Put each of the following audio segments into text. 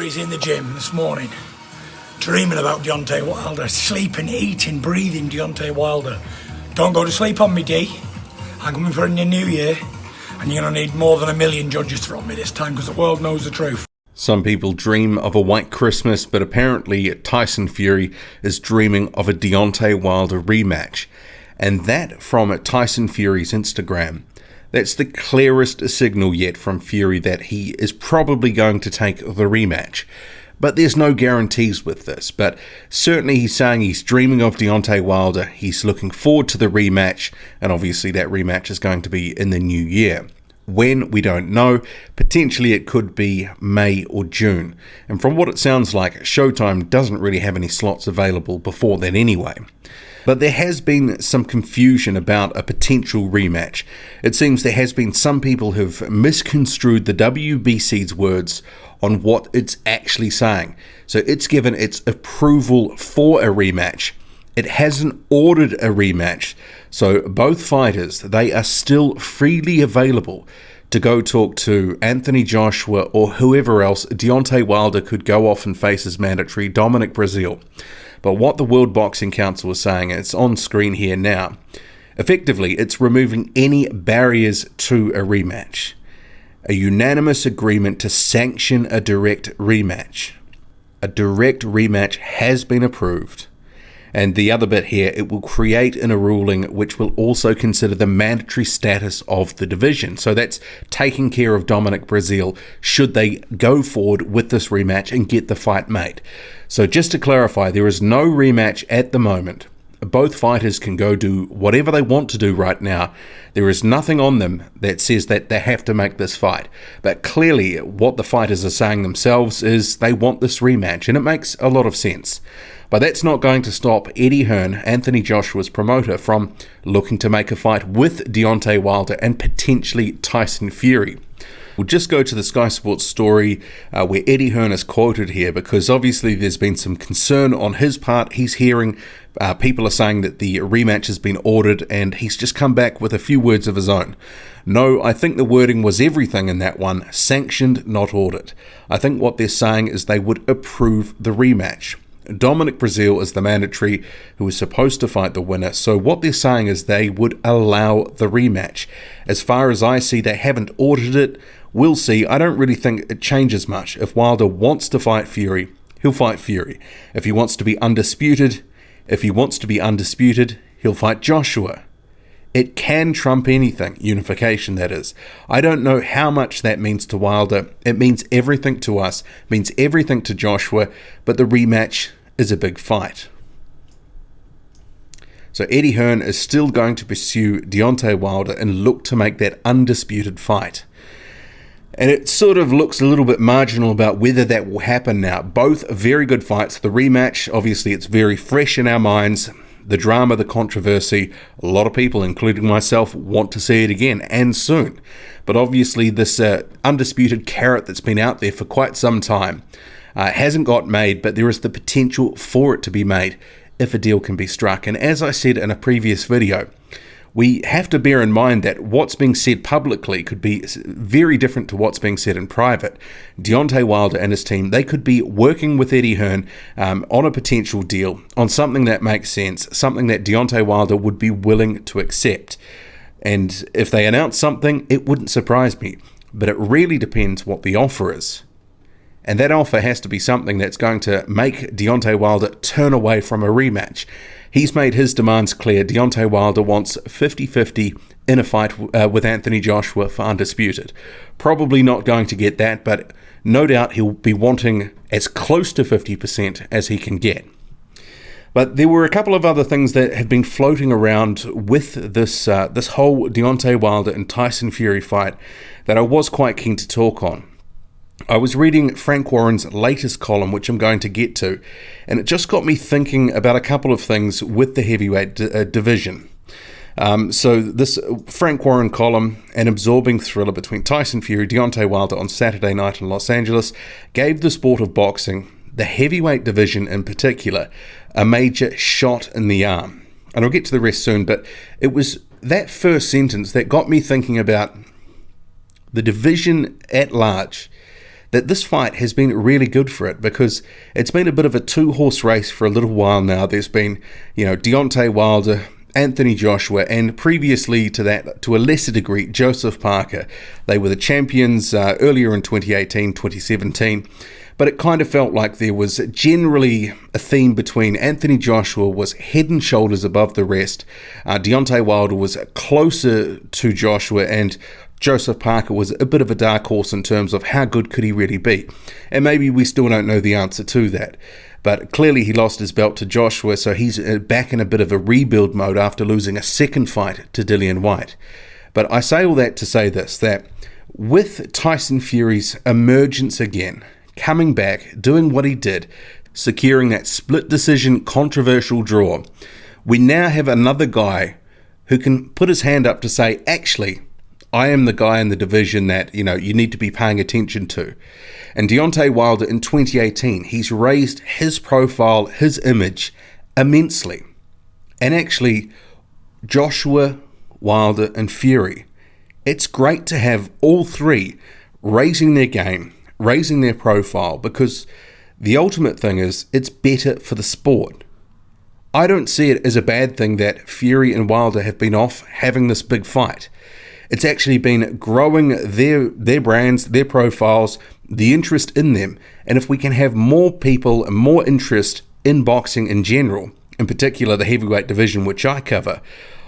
Fury's in the gym this morning, dreaming about Deontay Wilder, sleeping, eating, breathing Deontay Wilder. Don't go to sleep on me, D. I'm coming for a new year, and you're going to need more than 1 million judges from me this time, because the world knows the truth. Some people dream of a white Christmas, but apparently Tyson Fury is dreaming of a Deontay Wilder rematch. And that from Tyson Fury's Instagram. That's the clearest signal yet from Fury that he is probably going to take the rematch. But there's no guarantees with this. But certainly he's saying he's dreaming of Deontay Wilder. He's looking forward to the rematch. And obviously that rematch is going to be in the new year. When, we don't know. Potentially it could be May or June. And from what it sounds like, Showtime doesn't really have any slots available before that anyway. But there has been some confusion about a potential rematch. It seems there has been some people who've misconstrued the WBC's words on what it's actually saying. So it's given its approval for a rematch. It hasn't ordered a rematch. So both fighters, they are still freely available to go talk to Anthony Joshua or whoever else. Deontay Wilder could go off and face his mandatory Dominic Breazeale. But what the World Boxing Council is saying, it's on screen here now, effectively it's removing any barriers to a rematch. A unanimous agreement to sanction a direct rematch. A direct rematch has been approved. And the other bit here, it will create in a ruling which will also consider the mandatory status of the division. So that's taking care of Dominic Breazeale should they go forward with this rematch and get the fight made. So just to clarify, there is no rematch at the moment. Both fighters can go do whatever they want to do right now. There is nothing on them that says that they have to make this fight. But clearly what the fighters are saying themselves is they want this rematch, and it makes a lot of sense. But that's not going to stop Eddie Hearn, Anthony Joshua's promoter, from looking to make a fight with Deontay Wilder and potentially Tyson Fury. We'll just go to the Sky Sports story where Eddie Hearn is quoted here, because obviously there's been some concern on his part. He's hearing people are saying that the rematch has been ordered, and he's just come back with a few words of his own. No, I think the wording was everything in that one, sanctioned, not ordered. I think what they're saying is they would approve the rematch. Dominic Breazeale is the mandatory who is supposed to fight the winner, so what they're saying is they would allow the rematch. As far as I see, they haven't ordered it. We'll see. I don't really think it changes much. If Wilder wants to fight Fury, he'll fight Fury. If he wants to be undisputed, he'll fight Joshua. It can trump anything, unification that is. I don't know how much that means to Wilder. It means everything to us, means everything to Joshua, but the rematch is a big fight. So Eddie Hearn is still going to pursue Deontay Wilder and look to make that undisputed fight. And it sort of looks a little bit marginal about whether that will happen now. Both very good fights. The rematch, obviously it's very fresh in our minds. The drama, the controversy, a lot of people, including myself, want to see it again, and soon. But obviously this undisputed carrot that's been out there for quite some time hasn't got made, but there is the potential for it to be made if a deal can be struck. And as I said in a previous video, we have to bear in mind that what's being said publicly could be very different to what's being said in private. Deontay Wilder and his team, they could be working with Eddie Hearn on a potential deal, on something that makes sense, something that Deontay Wilder would be willing to accept. And if they announce something, it wouldn't surprise me. But it really depends what the offer is. And that offer has to be something that's going to make Deontay Wilder turn away from a rematch. He's made his demands clear. Deontay Wilder wants 50-50 in a fight with Anthony Joshua for undisputed. Probably not going to get that, but no doubt he'll be wanting as close to 50% as he can get. But there were a couple of other things that have been floating around with this whole Deontay Wilder and Tyson Fury fight that I was quite keen to talk on. I was reading Frank Warren's latest column, which I'm going to get to, and it just got me thinking about a couple of things with the heavyweight division. So this Frank Warren column, an absorbing thriller between Tyson Fury, Deontay Wilder on Saturday night in Los Angeles, gave the sport of boxing, the heavyweight division in particular, a major shot in the arm. And I'll get to the rest soon, but it was that first sentence that got me thinking about the division at large. that this fight has been really good for it, because it's been a bit of a two-horse race for a little while now. There's been, Deontay Wilder, Anthony Joshua, and previously to that, to a lesser degree, Joseph Parker. They were the champions earlier in 2018, 2017. But it kind of felt like there was generally a theme between Anthony Joshua was head and shoulders above the rest. Deontay Wilder was closer to Joshua, and Joseph Parker was a bit of a dark horse in terms of how good could he really be. And maybe we still don't know the answer to that. But clearly he lost his belt to Joshua, so he's back in a bit of a rebuild mode after losing a second fight to Dillian Whyte. But I say all that to say this, that with Tyson Fury's emergence again, coming back, doing what he did, securing that split decision controversial draw, we now have another guy who can put his hand up to say, actually, I am the guy in the division that, you need to be paying attention to. And Deontay Wilder in 2018, he's raised his profile, his image immensely. And actually, Joshua, Wilder and Fury, it's great to have all three raising their game, raising their profile, because the ultimate thing is it's better for the sport. I don't see it as a bad thing that Fury and Wilder have been off having this big fight. It's actually been growing their brands, their profiles, the interest in them. And if we can have more people and more interest in boxing in general, in particular the heavyweight division, which I cover,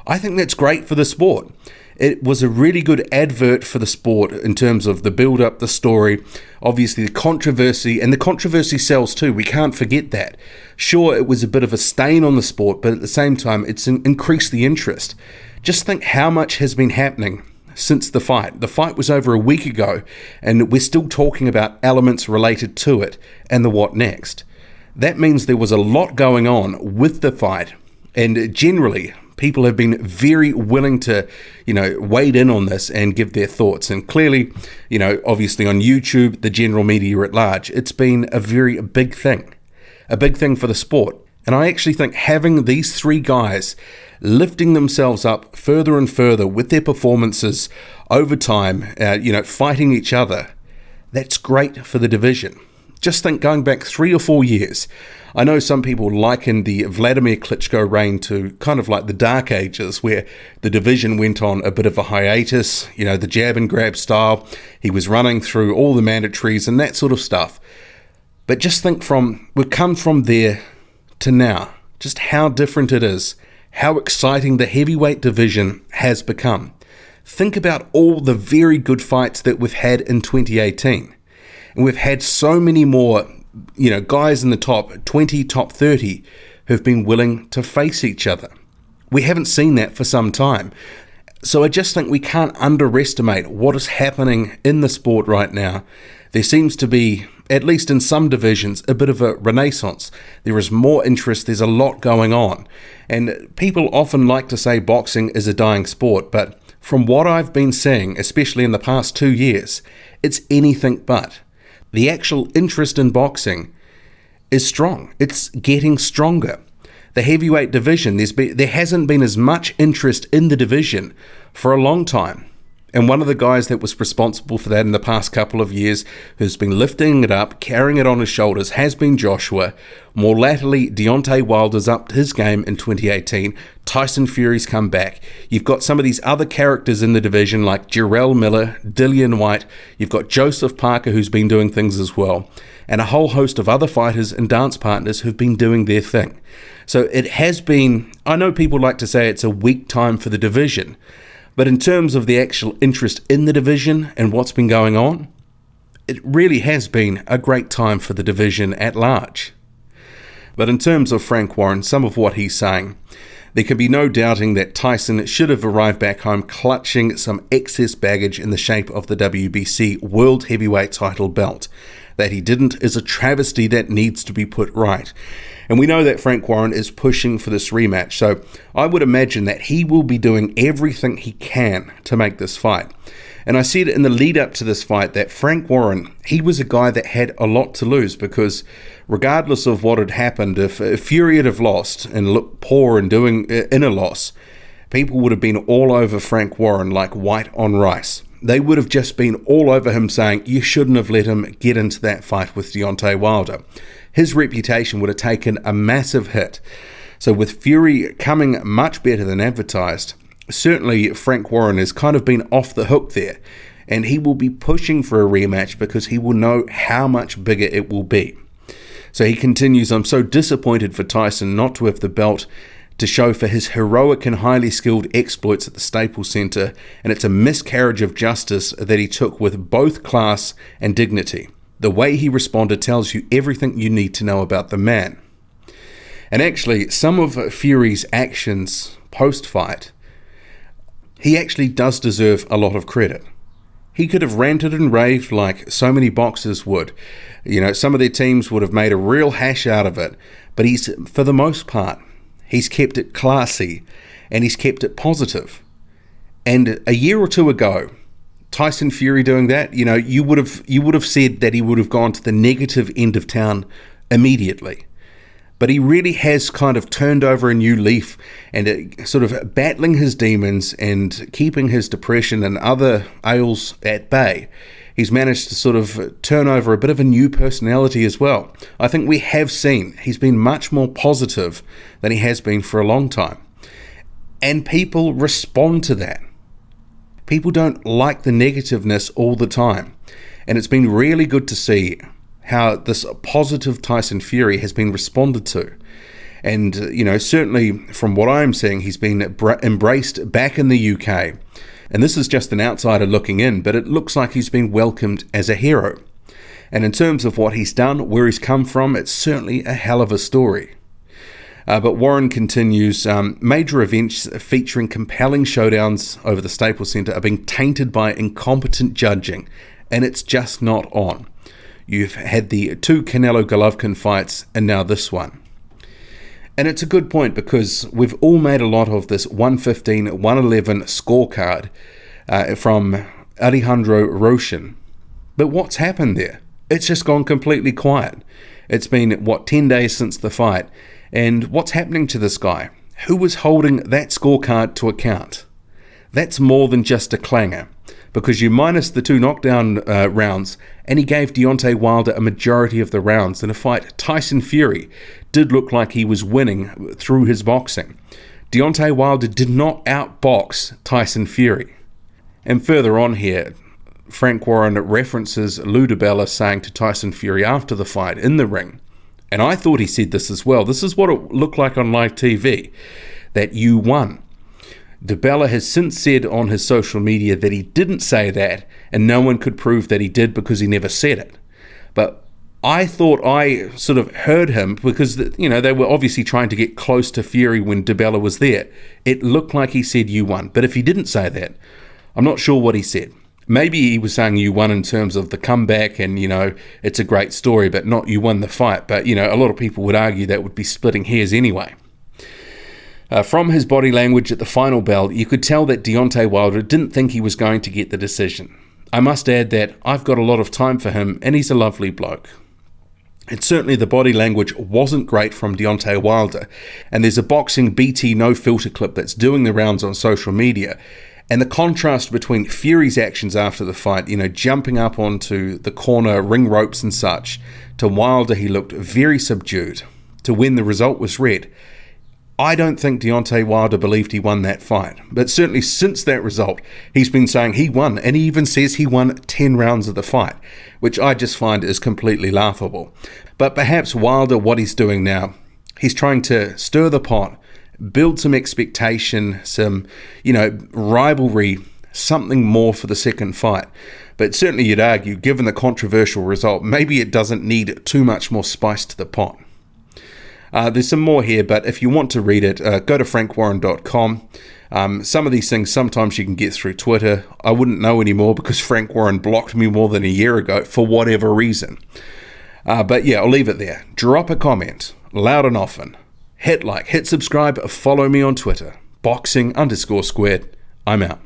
I think that's great for the sport. It was a really good advert for the sport in terms of the build-up, the story, obviously the controversy, and the controversy sells too. We can't forget that. Sure, it was a bit of a stain on the sport, but at the same time, it's increased the interest. Just think how much has been happening since the fight. The fight was over a week ago, and we're still talking about elements related to it and the what next. That means there was a lot going on with the fight, and generally, people have been very willing to, wade in on this and give their thoughts. And clearly, obviously on YouTube, the general media at large, it's been a very big thing for the sport. And I actually think having these three guys lifting themselves up further and further with their performances over time, fighting each other, that's great for the division. Just think going back 3 or 4 years. I know some people liken the Vladimir Klitschko reign to kind of like the Dark Ages, where the division went on a bit of a hiatus, the jab and grab style. He was running through all the mandatories and that sort of stuff. But just think we've come from there to now, just how different it is, how exciting the heavyweight division has become. Think about all the very good fights that we've had in 2018. And we've had so many more, guys in the top 20, top 30 who've been willing to face each other. We haven't seen that for some time. So I just think we can't underestimate what is happening in the sport right now. There seems to be, at least in some divisions, a bit of a renaissance. There is more interest, there's a lot going on. And people often like to say boxing is a dying sport, but from what I've been seeing, especially in the past 2 years, it's anything but. The actual interest in boxing is strong. It's getting stronger. The heavyweight division, there hasn't been as much interest in the division for a long time. And one of the guys that was responsible for that in the past couple of years, who's been lifting it up, carrying it on his shoulders, has been Joshua. More latterly, Deontay Wilder's upped his game in 2018. Tyson Fury's come back. You've got some of these other characters in the division like Jarrell Miller, Dillian Whyte. You've got Joseph Parker, who's been doing things as well. And a whole host of other fighters and dance partners who've been doing their thing. So it has been, I know people like to say it's a weak time for the division, but in terms of the actual interest in the division and what's been going on, it really has been a great time for the division at large. But in terms of Frank Warren, some of what he's saying, there can be no doubting that Tyson should have arrived back home clutching some excess baggage in the shape of the WBC World Heavyweight title belt. That he didn't is a travesty that needs to be put right. And we know that Frank Warren is pushing for this rematch, so I would imagine that he will be doing everything he can to make this fight. And I said in the lead up to this fight that Frank Warren, he was a guy that had a lot to lose, because regardless of what had happened, if Fury had have lost and looked poor in a loss, people would have been all over Frank Warren like white on rice. they would have just been all over him saying, you shouldn't have let him get into that fight with Deontay Wilder. His reputation would have taken a massive hit. So with Fury coming much better than advertised, certainly Frank Warren has kind of been off the hook there, and he will be pushing for a rematch because he will know how much bigger it will be. So he continues, I'm so disappointed for Tyson not to have the belt to show for his heroic and highly skilled exploits at the Staples Center, and it's a miscarriage of justice that he took with both class and dignity. The way he responded tells you everything you need to know about the man. And actually, some of Fury's actions post-fight, he actually does deserve a lot of credit. He could have ranted and raved like so many boxers would. You know, some of their teams would have made a real hash out of it. But he's, for the most part, he's kept it classy and he's kept it positive. And a year or two ago, Tyson Fury doing that, you know, you would have said that he would have gone to the negative end of town immediately. But he really has kind of turned over a new leaf and sort of battling his demons and keeping his depression and other ails at bay. He's managed to sort of turn over a bit of a new personality as well. I think we have seen he's been much more positive than he has been for a long time. And people respond to that. People don't like the negativeness all the time. And it's been really good to see how this positive Tyson Fury has been responded to. And, you know, certainly from what I'm seeing, he's been embraced back in the UK. And this is just an outsider looking in, but it looks like he's been welcomed as a hero. And in terms of what he's done, where he's come from, it's certainly a hell of a story. But Warren continues, major events featuring compelling showdowns over the Staples Center are being tainted by incompetent judging, and it's just not on. You've had the 2 Canelo Golovkin fights and now this one. And it's a good point because we've all made a lot of this 115-111 scorecard from Alejandro Roshin. But what's happened there? It's just gone completely quiet. It's been, 10 days since the fight? And what's happening to this guy? Who was holding that scorecard to account? That's more than just a clanger, because you minus the 2 knockdown rounds, and he gave Deontay Wilder a majority of the rounds in a fight Tyson Fury did look like he was winning through his boxing. Deontay Wilder did not outbox Tyson Fury. And further on here, Frank Warren references Lou DiBella saying to Tyson Fury after the fight in the ring, and I thought he said this as well, this is what it looked like on live TV, that you won. DiBella has since said on his social media that he didn't say that, and no one could prove that he did because he never said it. But I thought I sort of heard him because, you know, they were obviously trying to get close to Fury when DiBella was there. It looked like he said you won. But if he didn't say that, I'm not sure what he said. Maybe he was saying you won in terms of the comeback and, you know, it's a great story, but not you won the fight. But, you know, a lot of people would argue that would be splitting hairs anyway. From his body language at the final bell, you could tell that Deontay Wilder didn't think he was going to get the decision. I must add that I've got a lot of time for him and he's a lovely bloke. And certainly the body language wasn't great from Deontay Wilder. And there's a boxing BT no filter clip that's doing the rounds on social media. And the contrast between Fury's actions after the fight, you know, jumping up onto the corner ring ropes and such, to Wilder, he looked very subdued. To when the result was read, I don't think Deontay Wilder believed he won that fight. But certainly since that result, he's been saying he won, and he even says he won 10 rounds of the fight, which I just find is completely laughable. But perhaps Wilder, what he's doing now, he's trying to stir the pot, build some expectation, some, you know, rivalry, something more for the second fight. But certainly you'd argue, given the controversial result, maybe it doesn't need too much more spice to the pot. There's some more here, but if you want to read it, go to frankwarren.com. Some of these things, sometimes you can get through Twitter. I wouldn't know anymore because Frank Warren blocked me more than a year ago for whatever reason. But yeah, I'll leave it there. Drop a comment, loud and often. Hit like, hit subscribe, follow me on Twitter. Boxing_squared. I'm out.